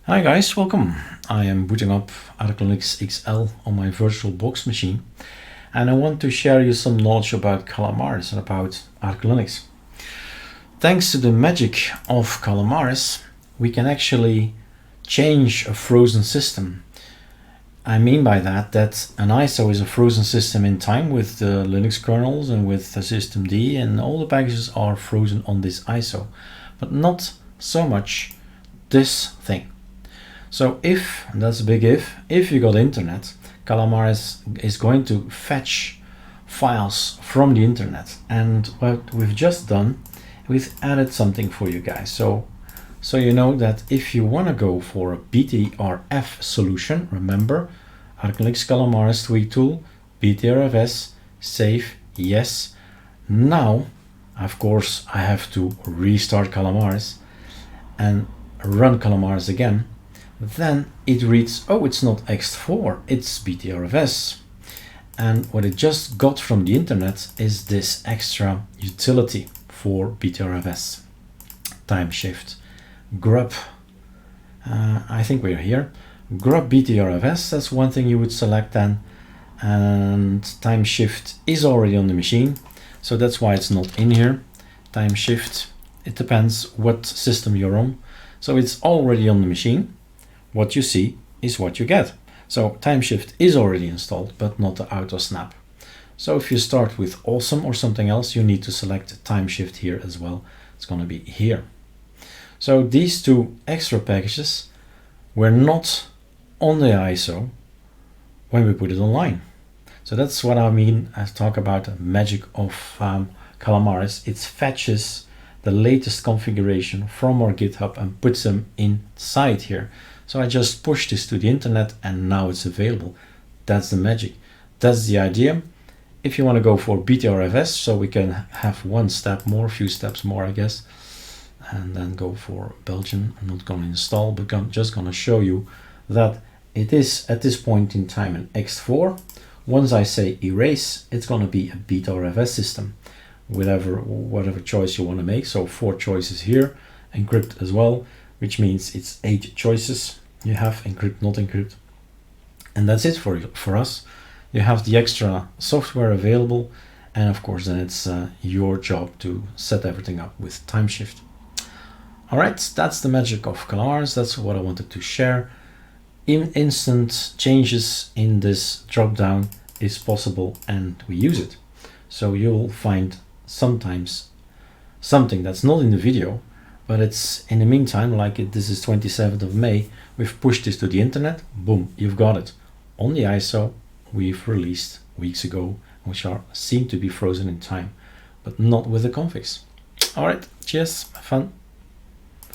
Hi guys, welcome. I am booting up ArcoLinux XL on my VirtualBox machine, and I want to share you some knowledge about Calamares and about ArcoLinux. Thanks to the magic of Calamares, we can actually change a frozen system. I mean by that an ISO is a frozen system in time with the Linux kernels and with the systemd, and all the packages are frozen on this ISO, but not so much this thing. So if, and that's a big if you got internet, Calamares is going to fetch files from the internet. And what we've just done, we've added something for you guys. So you know that if you want to go for a BTRF solution, remember, ArcoLinux Calamares tweak tool, BTRFS, save, yes. Now, of course, I have to restart Calamares and run Calamares again. Then it reads, oh, it's not ext4, it's BTRFS. And what it just got from the internet is this extra utility for BTRFS. Timeshift, grub, I think we're here. Grub-btrfs, that's one thing you would select then. And timeshift is already on the machine, so that's why it's not in here. Timeshift, it depends what system you're on. So it's already on the machine. What you see is what you get. So timeshift is already installed, but not the AutoSnap. So if you start with awesome or something else, you need to select timeshift here as well. It's going to be here. So these two extra packages were not on the ISO when we put it online. So that's what I mean. I talk about the magic of Calamares. It fetches the latest configuration from our GitHub and puts them inside here. So I just push this to the internet and now it's available. That's the magic. That's the idea. If you want to go for BTRFS, so we can have one step more, a few steps more, I guess, and then go for Belgian. I'm not going to install, but I'm just going to show you that it is at this point in time an ext4. Once I say erase, it's going to be a BTRFS system, whatever choice you want to make. So 4 choices here, encrypt as well, which means it's 8 choices. You have encrypt, not encrypt. And that's it for us. You have the extra software available. And of course, then it's your job to set everything up with timeshift. All right, that's the magic of Calamares. That's what I wanted to share. Instant changes in this drop-down is possible and we use it. So you'll find sometimes something that's not in the video, but it's in the meantime, like this is 27th of May, we've pushed this to the internet, boom, you've got it. On the ISO we've released weeks ago, which seem to be frozen in time, but not with the configs. All right, cheers, have fun.